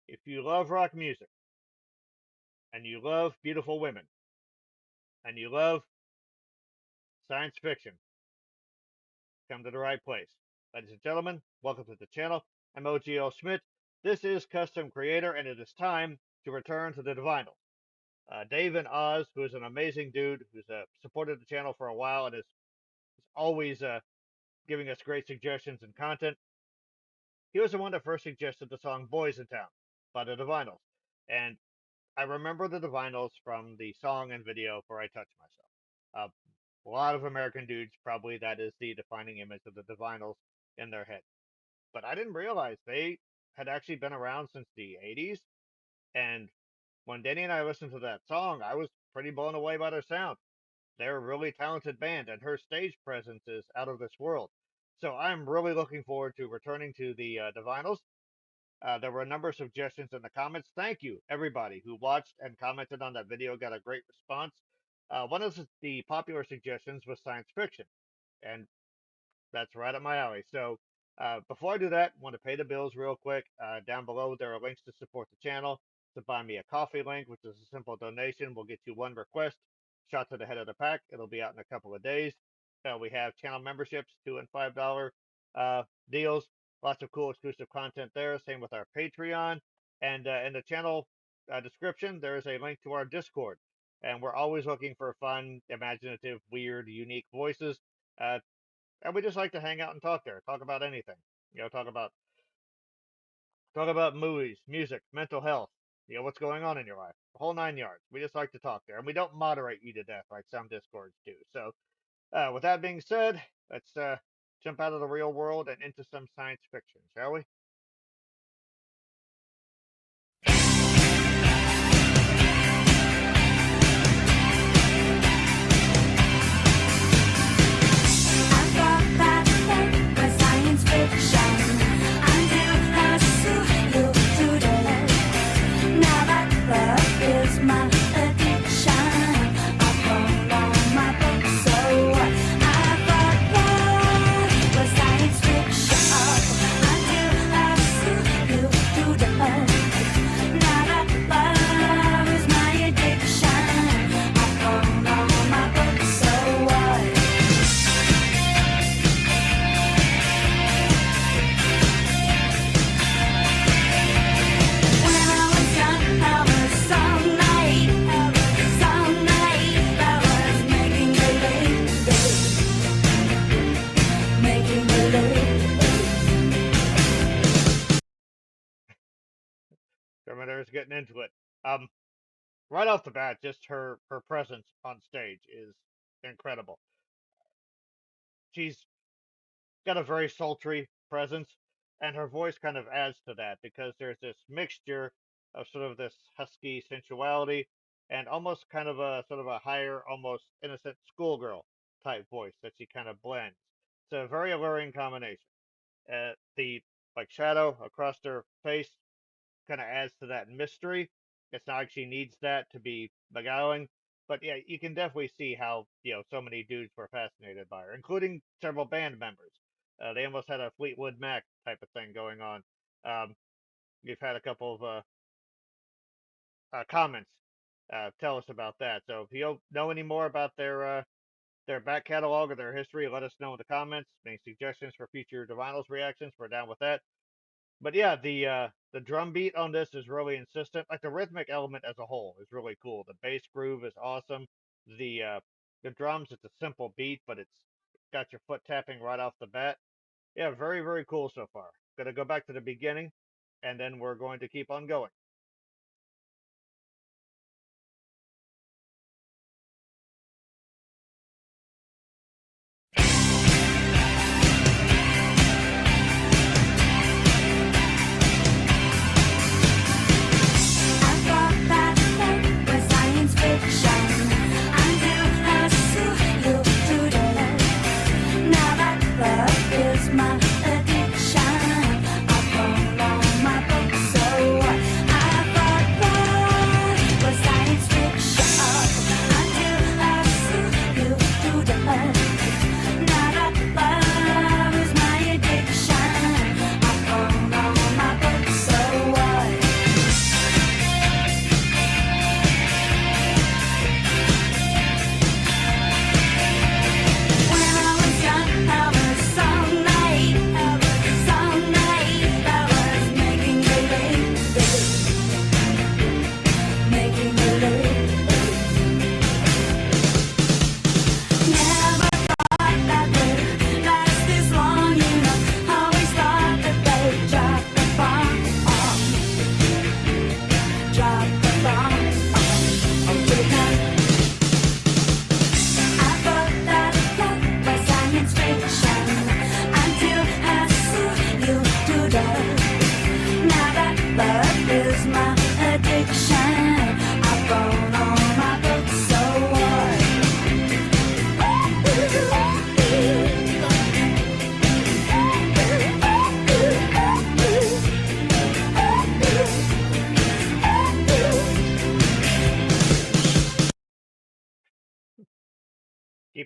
If you love rock music, and you love beautiful women, and you love science fiction, come to the right place. Ladies and gentlemen, welcome to the channel. I'm OGL Schmitt. This is Custom Creator, and it is time to return to the Divinyls. Dave and Oz, who is an amazing dude, who's supported the channel for a while and is always giving us great suggestions and content. He was the one that first suggested the song Boys in Town by the Divinyls. And I remember the Divinyls from the song and video for I Touch Myself. A lot of American dudes, probably that is the defining image of the Divinyls in their head. But I didn't realize they had actually been around since the 80s. And when Danny and I listened to that song, I was pretty blown away by their sound. They're a really talented band, and her stage presence is out of this world. So I'm really looking forward to returning to the Divinyls. There were a number of suggestions in the comments. Thank you, everybody who watched and commented on that video. Got a great response. One of the popular suggestions was science fiction, and that's right up my alley. So before I do that, I want to pay the bills real quick. Down below, there are links to support the channel. To buy me a coffee link, which is a simple donation, will get you one request shot to the head of the pack. It'll be out in a couple of days. We have channel memberships, $2 and $5 deals. Lots of cool exclusive content there. Same with our Patreon. And in the channel description, there is a link to our Discord. And we're always looking for fun, imaginative, weird, unique voices. And we just like to hang out and talk there. Talk about anything. You know, talk about movies, music, mental health. You know, what's going on in your life. The whole 9 yards. We just like to talk there. And we don't moderate you to death like some Discords do. So, with that being said, let's jump out of the real world and into some science fiction, shall we? Is getting into it. Right off the bat, just her presence on stage is incredible. She's got a very sultry presence, and her voice kind of adds to that because there's this mixture of sort of this husky sensuality and almost kind of a sort of a higher, almost innocent schoolgirl type voice that she kind of blends. It's a very alluring combination. The like shadow across her face kind of adds to that mystery. It's not like she needs that to be beguiling, but yeah, you can definitely see how so many dudes were fascinated by her, including several band members. They almost had a Fleetwood Mac type of thing going on. We've had a couple of comments tell us about that. So if you know any more about their back catalog or their history, let us know in the comments. Any suggestions for future Divinyls reactions? We're down with that. But yeah, the drum beat on this is really insistent. Like the rhythmic element as a whole is really cool. The bass groove is awesome. The drums, it's a simple beat, but it's got your foot tapping right off the bat. Yeah, very, very cool so far. Gonna go back to the beginning, and then we're going to keep on going. My addiction, I've gone on my book, so I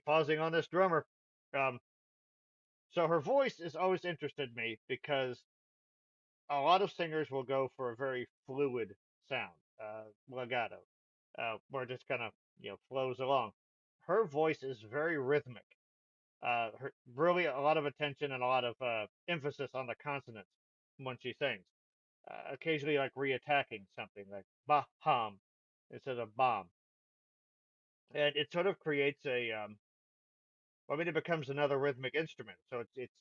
keep pausing on this drummer. Um, so her voice has always interested me because a lot of singers will go for a very fluid sound, legato, where it just kind of flows along. Her voice is very rhythmic. Really a lot of attention and a lot of emphasis on the consonants when she sings. Occasionally, like reattacking something like bah hum instead of bomb, and it sort of creates a I mean, it becomes another rhythmic instrument. So it's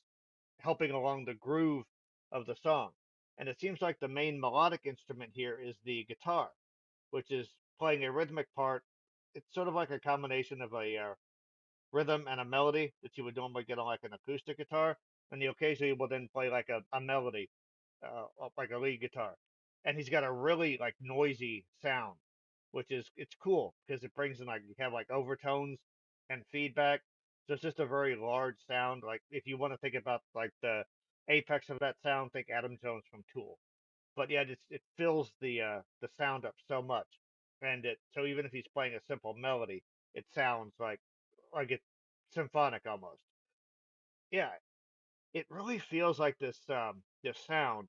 helping along the groove of the song. And it seems like the main melodic instrument here is the guitar, which is playing a rhythmic part. It's sort of like a combination of a rhythm and a melody that you would normally get on like an acoustic guitar, and you occasionally will then play like a melody, like a lead guitar. And he's got a really like noisy sound, which is it's cool because it brings in like you have like overtones and feedback. So it's just a very large sound. Like if you want to think about like the apex of that sound, think Adam Jones from Tool. But yeah, it fills the sound up so much, and it so even if he's playing a simple melody, it sounds like it's symphonic almost. Yeah, it really feels like this sound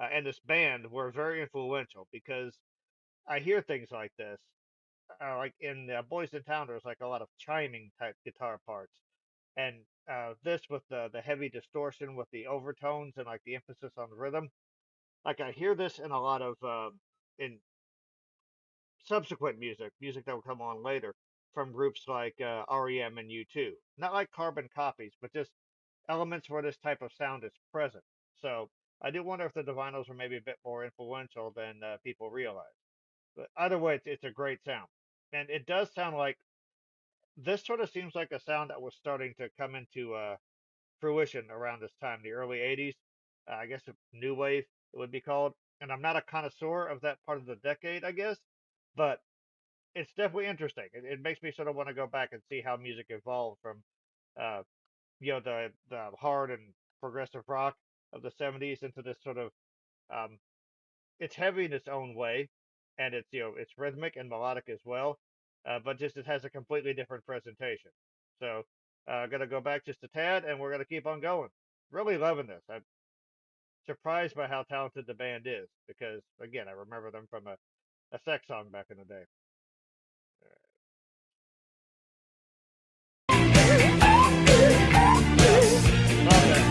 and this band were very influential because I hear things like this, like in Boys in Town. There's like a lot of chiming type guitar parts, and this with the heavy distortion with the overtones and like the emphasis on the rhythm. Like I hear this in a lot of in subsequent music that will come on later from groups like REM and U2. Not like carbon copies, but just elements where this type of sound is present. So I do wonder if the Divinyls were maybe a bit more influential than people realize. But either way, it's a great sound. And it does sound like this sort of seems like a sound that was starting to come into fruition around this time, the early 80s. I guess new wave it would be called. And I'm not a connoisseur of that part of the decade, I guess, but it's definitely interesting. It makes me sort of want to go back and see how music evolved from, uh, the hard and progressive rock of the 70s into this sort of, um, it's heavy in its own way, and it's rhythmic and melodic as well, but just it has a completely different presentation. So, gonna go back just a tad, and we're gonna keep on going. Really loving this. I'm surprised by how talented the band is because, again, I remember them from a sex song back in the day. Love that.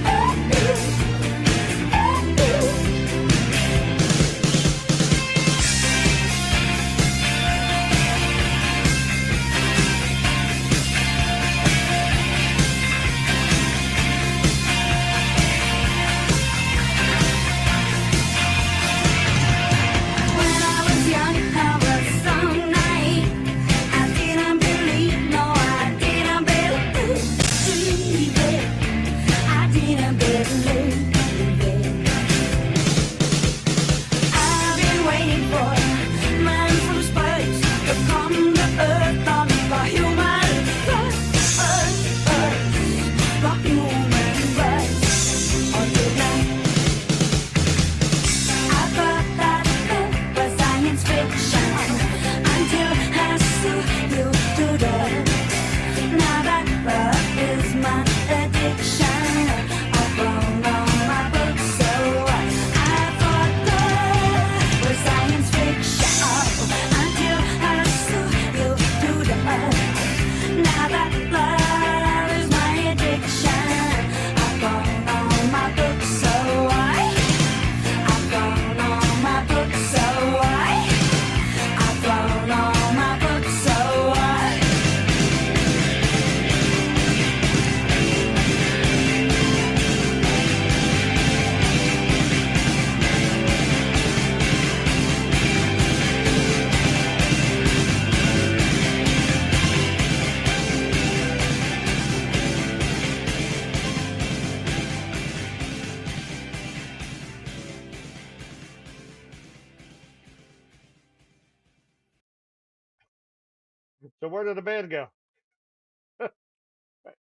So where did the band go?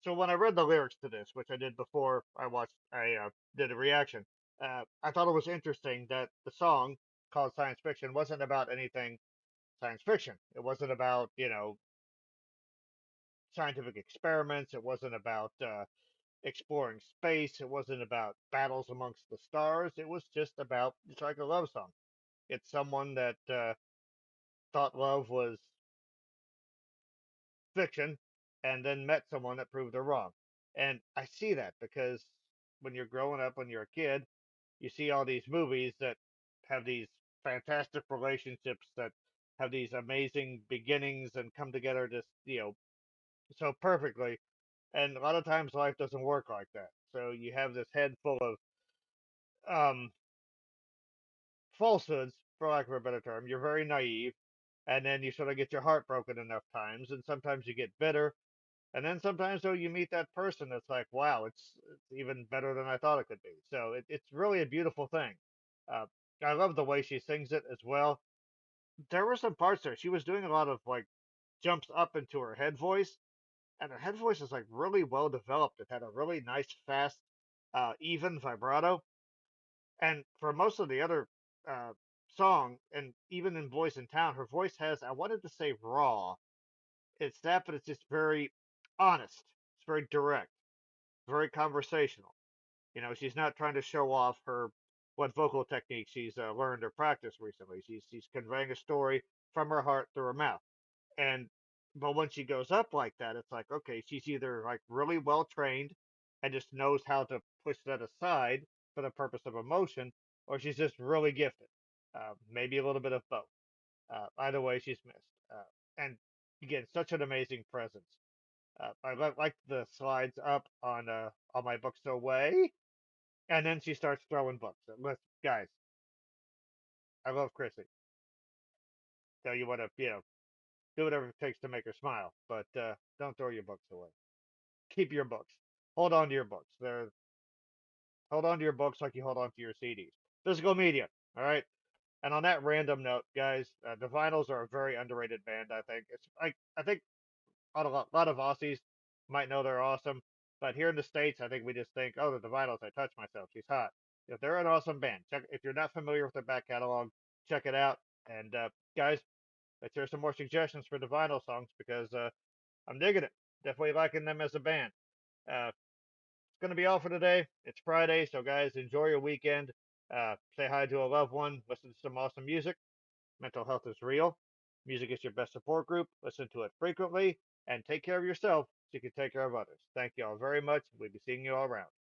So when I read the lyrics to this, which I did before I did a reaction, I thought it was interesting that the song called Science Fiction wasn't about anything science fiction. It wasn't about, scientific experiments. It wasn't about exploring space. It wasn't about battles amongst the stars. It was just about, it's like a love song. It's someone that thought love was fiction and then met someone that proved her wrong. And I see that because when you're growing up, when you're a kid, you see all these movies that have these fantastic relationships that have these amazing beginnings and come together just, so perfectly. And a lot of times life doesn't work like that. So you have this head full of um, falsehoods, for lack of a better term. You're very naive, and then you sort of get your heart broken enough times, and sometimes you get bitter, and then sometimes though you meet that person that's like, wow, it's even better than I thought it could be. So it's really a beautiful thing. Uh, I love the way she sings it as well. There were some parts there. She was doing a lot of like jumps up into her head voice, and her head voice is like really well developed. It had a really nice, fast, even vibrato. And for most of the other uh, song, and even in Voice in Town, her voice has, I wanted to say raw. It's that, but it's just very honest. It's very direct, very conversational. She's not trying to show off her what vocal technique she's learned or practiced recently. She's conveying a story from her heart through her mouth. And but when she goes up like that, it's like, okay, she's either like really well trained and just knows how to push that aside for the purpose of emotion, or she's just really gifted. Maybe a little bit of both. Either way, she's missed. And again, such an amazing presence. I like the slides up on my books away, and then she starts throwing books. Listen, guys, I love Crissy. So you want to, do whatever it takes to make her smile, but don't throw your books away. Keep your books. Hold on to your books. Hold on to your books like you hold on to your CDs. Physical media. All right. And on that random note, guys, the Vinyls are a very underrated band. I think I think a lot of Aussies might know they're awesome, but here in the States, I think we just think, oh, the Divinyls. I touch myself. She's hot. If they're an awesome band, check. If you're not familiar with their back catalog, check it out. And guys, let's hear some more suggestions for the Divinyl songs because I'm digging it. Definitely liking them as a band. It's going to be all for today. It's Friday, so guys, enjoy your weekend. Say hi to a loved one. Listen to some awesome music. Mental health is real. Music is your best support group. Listen to it frequently and take care of yourself so you can take care of others. Thank you all very much. We'll be seeing you all around.